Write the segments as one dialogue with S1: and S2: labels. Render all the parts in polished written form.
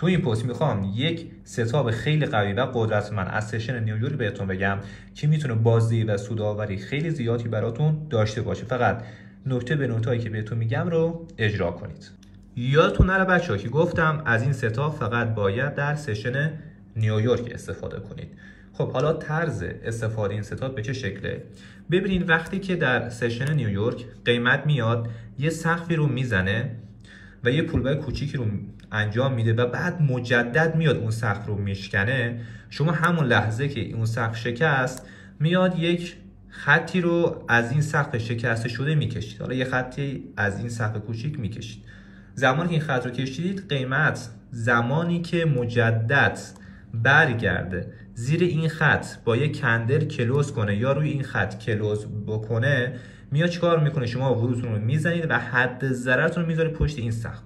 S1: تو این پست میخوام یک ستاپ خیلی قوی و قدرتمند از سشن نیویورک بهتون بگم که میتونه بازدهی و سودآوری خیلی زیادی براتون داشته باشه. فقط نکته به نکته‌ای که بهتون میگم رو اجرا کنید. یادتون نره بچه‌ها که گفتم از این ستاپ فقط باید در سشن نیویورک استفاده کنید. خب حالا طرز استفاده این ستاپ به چه شکله؟ ببینید وقتی که در سشن نیویورک قیمت میاد یه سقفی رو میزنه و یه پولبای کوچیکی رو انجام میده و بعد مجدد میاد اون سقف رو میشکنه، شما همون لحظه که اون سقف شکست میاد یک خطی رو از این سقف شکسته شده میکشید. حالا یه خطی از این سقف کوچیک میکشید. زمانی که این خط رو کشیدید قیمت زمانی که مجدد برگرده زیر این خط با یک کندل کلوز کنه یا روی این خط کلوز بکنه، میاد چیکار میکنه؟ شما ورودتون رو میزنید و حد ضررتون رو میذاره پشت این سقف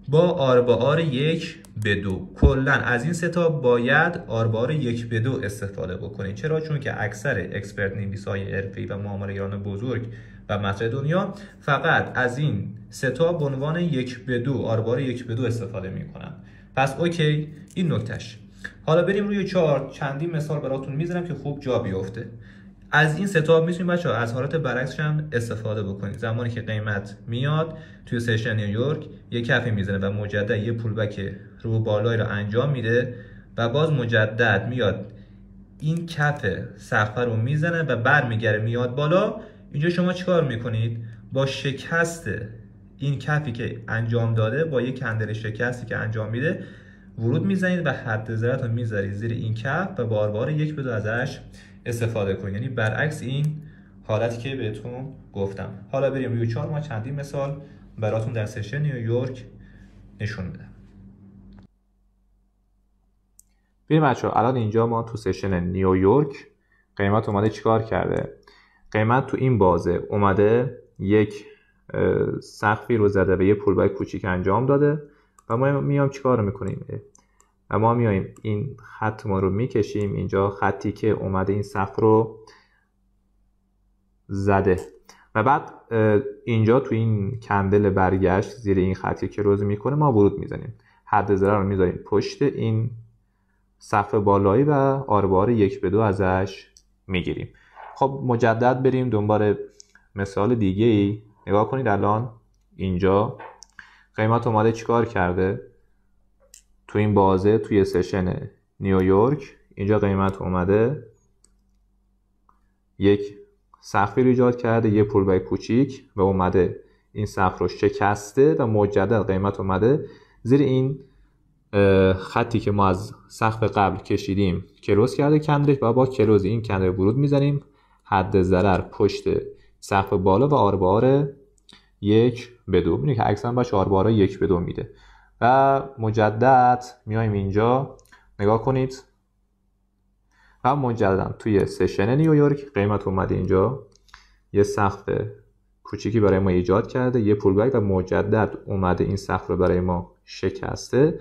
S1: با آر 1:2. کلا از این ستاپ باید آر 1:2 استفاده بکنید. چرا؟ چون که اکثر اکسپرت نویسای حرفه‌ای و معامله‌گران بزرگ و مطرح دنیا فقط از این ستاپ به عنوان 1:2 آر 1:2 استفاده میکنن. پس اوکی، این نکتهش. حالا بریم روی چارت، چندین مثال براتون میذارم که خوب جا بیفته. از این ستاپ میتونید بچه‌ها از حالت برعکسش هم استفاده بکنید. زمانی که قیمت میاد توی سشن نیویورک یک کفی میزنه و مجدد یه پولبک رو بالایی رو انجام میده و باز مجدد میاد این کف سقف رو میزنه و برمیگره میاد بالا. اینجا شما چیکار میکنید؟ با شکست این کفی که انجام داده با یک کندل شکستی که انجام میده ورود میزنید و حد ضررت رو میذارید زیر این کف و بار 1:2 ازش استفاده کنید. یعنی برعکس این حالتی که بهتون گفتم. حالا بریم روی چارت، ما چندین مثال براتون در سشن نیویورک نشون میدم. بریم بچه‌ها، الان اینجا ما تو سشن نیویورک قیمت اومده چیکار کرده؟ قیمت تو این بازه اومده یک سقفی رو زده و یه پولبای کوچیک انجام داده و ما میام چیکار میکنیم؟ و ما میایم این خط ما رو میکشیم اینجا، خطی که اومده این سقف رو زده و بعد اینجا تو این کندل برگشت زیر این خطی که روز میکنه ما ورود میزنیم، حد ضرر رو میذاریم پشت این سقف بالایی و آر 1:2 ازش میگیریم. خب مجدد بریم دنبال مثال دیگه ای. نگاه کنید الان اینجا قیمت اومده چیکار کرده؟ تو این بازه توی سشن نیویورک اینجا قیمت اومده یک سقفی رو ایجاد کرده، یه پولبای کوچیک و اومده این سقف رو شکسته و مجدد قیمت اومده زیر این خطی که ما از سقف قبل کشیدیم کلوز کرده کندلش و با کلوز این کندل ورود میزنیم، حد ضرر پشت سقف بالا و آر 1:2. میبینید که اکثرا باشه آر 1:2 میده و مجدد میایم اینجا نگاه کنید و مجددا توی سشن نیویورک قیمت اومده اینجا یه سقف کوچیکی برای ما ایجاد کرده، یه پولبک و مجدد اومده این سقف رو برای ما شکسته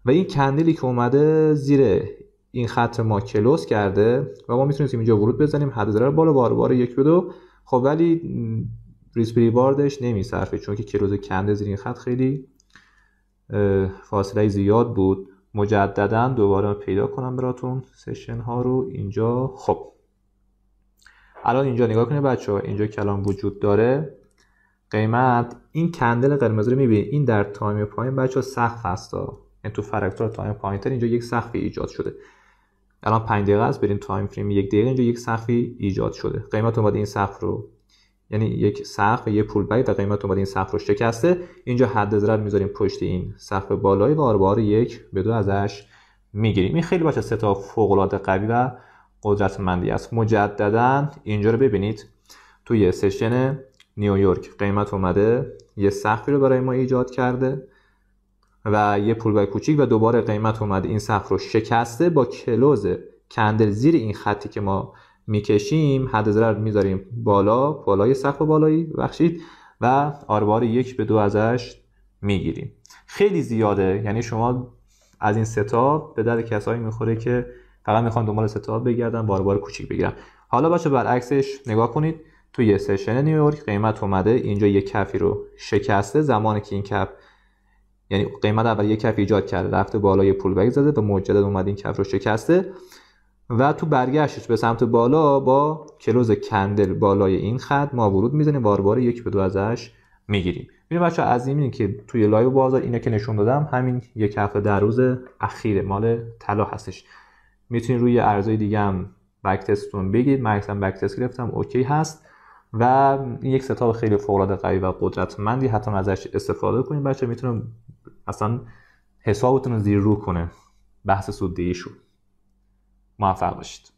S1: و این کندلی که اومده زیر این خط ما کلوز کرده و ما میتونیم اینجا ورود بزنیم، حد ضرر بالا بار 1:2. خب ولی ریسک ریواردش نمیصرفه چون که کلوز کنده زیر این خط خیلی فاصله زیاد بود. مجددا دوباره پیدا کنم براتون سشن ها رو اینجا. خب الان اینجا نگاه کنید بچه‌ها، اینجا کلام وجود داره. قیمت این کندل قرمز رو میبینید، این در تایم پایین بچه‌ها سقف هستا، این تو فرکتور تایم پایینتر اینجا یک سقفی ایجاد شده. الان 5 دقیقه است، بریم تایم فریم 1 دقیقه، اینجا یک سقفی ایجاد شده. قیمت اومده این سقف رو، یعنی یک سقف و یک پول بک و قیمت اومده این سقف رو شکسته. اینجا حد ضرر میذاریم پشت این سقف بالایی و آر 1:2 ازش میگیریم. این خیلی باشه ستاپ فوق العاده قوی و قدرتمندی است. مجددا اینجا رو ببینید توی سشن نیویورک قیمت اومده یه سقفی رو برای ما ایجاد کرده و یه پول بک کوچیک و دوباره قیمت اومده این سقف رو شکسته با کلوز کندل زیر این خطی که ما میکشیم، حد ضرر میذاریم بالای سقف بالایی بخشید و آر 1:2 ازش میگیریم. خیلی زیاده، یعنی شما از این ستاپ به درد کسایی میخوره که فقط میخوان دنبال ستاپ بگردن بار کوچیک بگیرن. حالا بچه برعکسش نگاه کنید، توی سشن نیویورک قیمت اومده اینجا یک کفی رو شکسته. زمانی که این کف یعنی قیمت اول یک کف ایجاد کرده، رفته بالا، یه پول بک زده و مجدد اومد این کف رو شکسته و تو برگشتش به سمت بالا با کلوز کندل بالای این خط ما ورود میزنیم، بار 1 به 2 ازش میگیریم. ببینید بچه‌ها، از این که توی لایو بازار اینا که نشون دادم همین یک هفته در روز اخیر مال طلا هستش. میتونید روی ارزهای دیگه هم بک تستتون بگید. من اصلا بک تست گرفتم، اوکی هست و این یک ستاپ خیلی فوق العاده قوی و قدرتمندی، حتما ازش استفاده کنید بچه‌ها. میتونه اصلا حسابتون رو زیر رو کنه بحث سوددهیشو. موفق باشید.